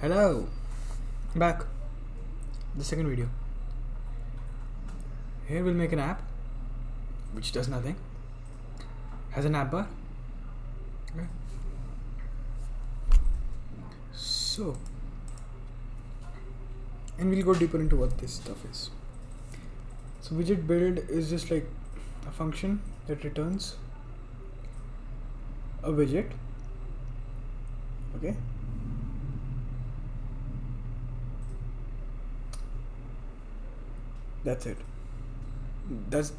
Hello, back. The second video. Here we'll make an app which does nothing. Has an app bar. Okay. So, and we'll go deeper into what this stuff is. So widget build is just like a function that returns a widget. Okay. That's it. That's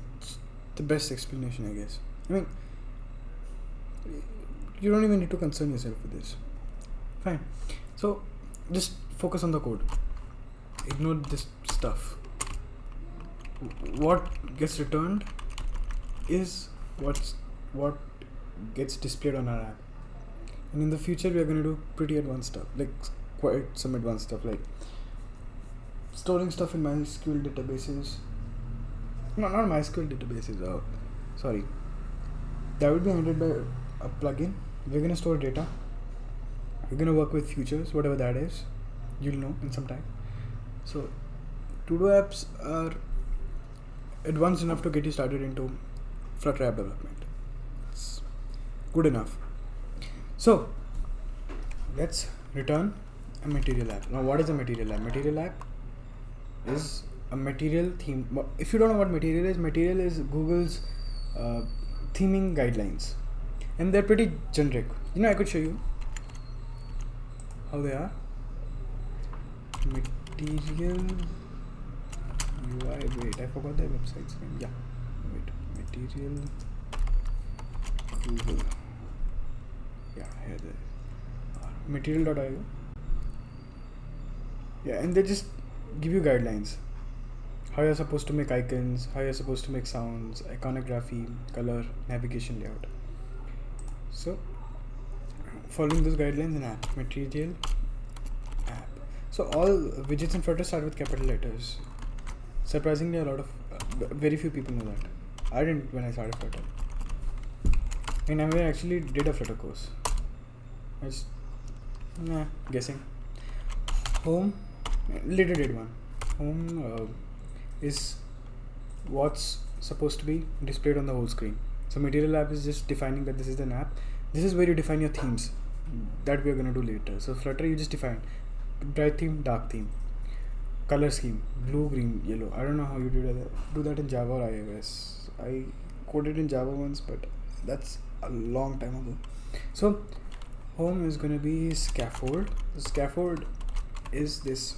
the best explanation, I guess. I mean, you don't even need to concern yourself with this. Fine. So just focus on the code. Ignore this stuff. What gets returned is what gets displayed on our app. And in the future, we are going to do pretty advanced stuff, like quite some advanced stuff, like storing stuff in MySQL databases. No, not MySQL databases. Sorry. That will be handled by a plugin. We're going to store data. We're going to work with futures, whatever that is. You'll know in some time. So, to-do apps are advanced enough to get you started into Flutter app development. It's good enough. So, let's return a material app. Now, what is a material app? Material app is a material theme. If you don't know what material is Google's theming guidelines, and they're pretty generic. I could show you how they are. Material UI. Wait, I forgot their website's name. Yeah, wait. Material Google. Yeah, here they are. Material.io. Yeah, and they just give you guidelines. How you're supposed to make icons, how you're supposed to make sounds, iconography, color, navigation layout. So, following those guidelines in app, material app. So all widgets in Flutter start with capital letters. Surprisingly, a lot of very few people know that. I didn't when I started Flutter. And I actually did a Flutter course. I just guessing. Home, later did one. Home is what's supposed to be displayed on the whole screen. So material app is just defining that this is an app. This is where you define your themes that we are going to do later. So Flutter, you just define bright theme, dark theme, color scheme, blue, green, yellow. I don't know how you do that in Java or iOS. I coded in Java once, but that's a long time ago. So home is going to be scaffold. The scaffold is this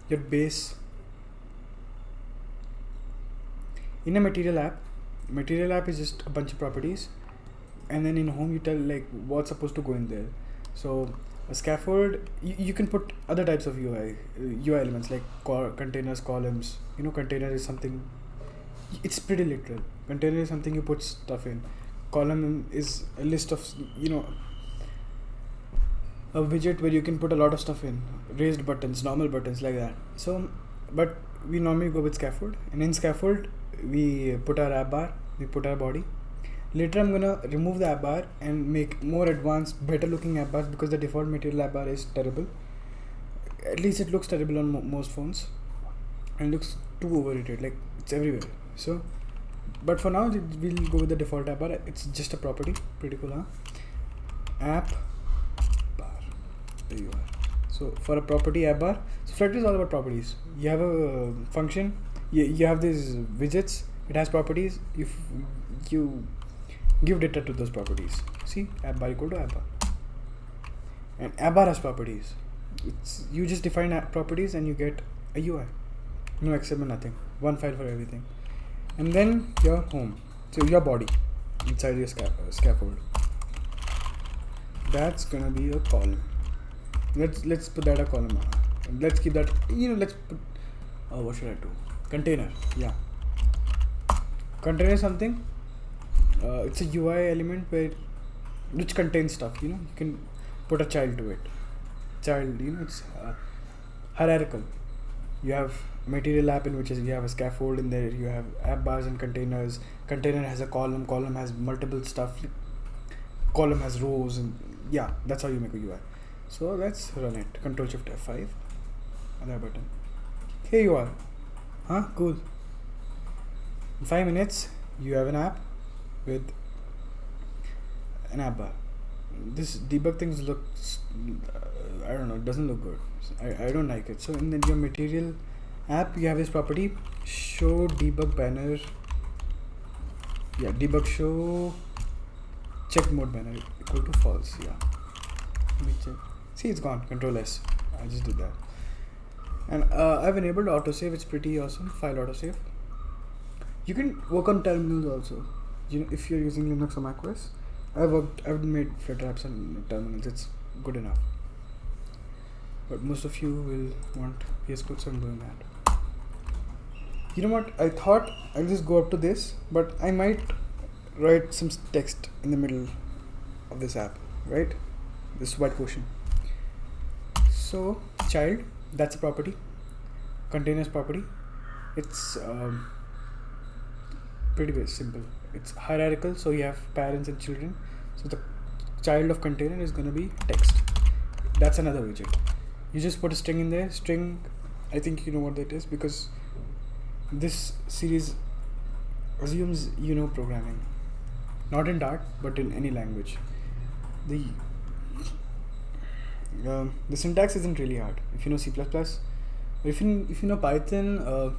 your base. In a material app is just a bunch of properties, and then in home you tell like what's supposed to go in there. So a scaffold, you can put other types of UI elements like containers, columns. Container is something, it's pretty literal. Container is something you put stuff in. Column is a list of a widget where you can put a lot of stuff in, raised buttons, normal buttons, like that. So, but we normally go with scaffold, and in scaffold we put our app bar, we put our body. Later I'm gonna remove the app bar and make more advanced, better looking app bars, because the default material app bar is terrible. At least it looks terrible on most phones, and looks too overrated, like it's everywhere. So, but for now we'll go with the default app bar. It's just a property, pretty cool, huh? App bar. There you are. So for a property app bar, so Flutter is all about properties. You have a function, you have these widgets, it has properties. If you give data to those properties, see, app bar equal to app bar, and app bar has properties. You just define app properties and you get a UI, no XML, nothing, one file for everything. And then your home, so your body inside your scaffold, that's gonna be a column. Let's put that a column. Let's keep that. Let's put. What should I do? Container. Yeah. Container is something. It's a UI element which contains stuff. You can put a child to it. Child. It's hierarchical. You have material app in which you have a scaffold in there. You have app bars and containers. Container has a column. Column has multiple stuff. column has rows, and yeah, that's how you make a UI. So let's run it. Control Shift F5, other button. Here you are. Huh? Cool. In 5 minutes, you have an app with an app bar. This debug things looks, I don't know, it doesn't look good. I don't like it. So in your material app, you have this property, show debug banner. Yeah, debug show check mode banner equal to false. Yeah. Let me check. See, it's gone. Control S. I just did that. And I've enabled autosave. It's pretty awesome. File autosave. You can work on terminals also. You know, if you're using Linux or macOS. I've made Flutter apps on terminals. It's good enough. But most of you will want VS Code, so I'm doing that. You know what? I thought I'll just go up to this, but I might write some text in the middle of this app, right? This white portion. So child, that's a property. Containers property. It's pretty simple. It's hierarchical, so you have parents and children. So the child of container is going to be text. That's another widget. You just put a string in there. String, I think you know what that is, because this series assumes you know programming. Not in Dart, but in any language. The syntax isn't really hard. If you know C++, if you know Python,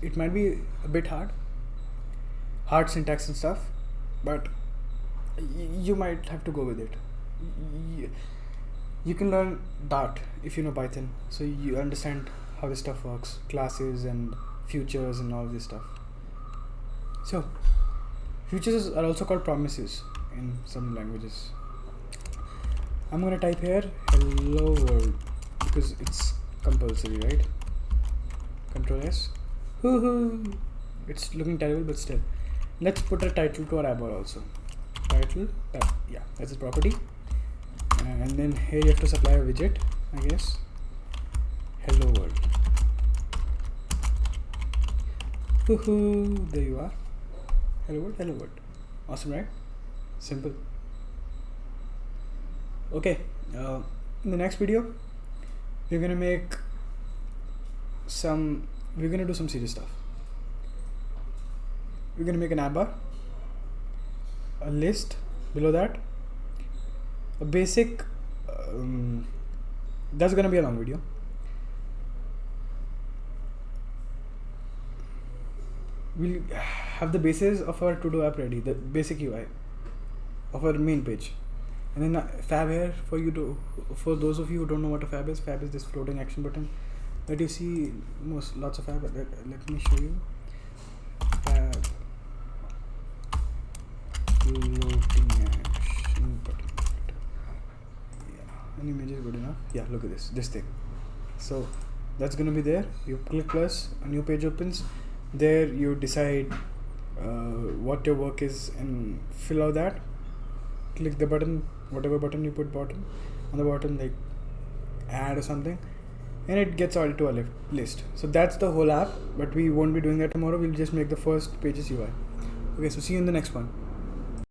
it might be a bit hard syntax and stuff, but you might have to go with it. You can learn Dart if you know Python, so you understand how this stuff works, classes and futures and all this stuff. So futures are also called promises in some languages. I'm gonna type here hello world because it's compulsory, right? Control S. Hoo-hoo. It's looking terrible, but still. Let's put a title to our AppBar also. Title, yeah, that's a property. And then here you have to supply a widget, I guess. Hello world. Woohoo! There you are. Hello world, hello world. Awesome, right? Simple. Okay. In the next video, we're gonna do some serious stuff. We're gonna make an AppBar, a list below that, a basic. That's gonna be a long video. We'll have the basis of our to-do app ready, the basic UI of our main page, and then Fab here for those of you who don't know what a Fab is. Fab is this floating action button that you see lots of Fab. Let me show you. Fab floating action button. Yeah, an image is good enough. Yeah, look at this thing. So that's gonna be there. You click plus, a new page opens. There you decide what your work is and fill out that. Click the button, whatever button you put bottom, on the bottom, like add or something, and it gets added to a list. So that's the whole app, but we won't be doing that tomorrow. We'll just make the first pages UI. Okay, so see you in the next one.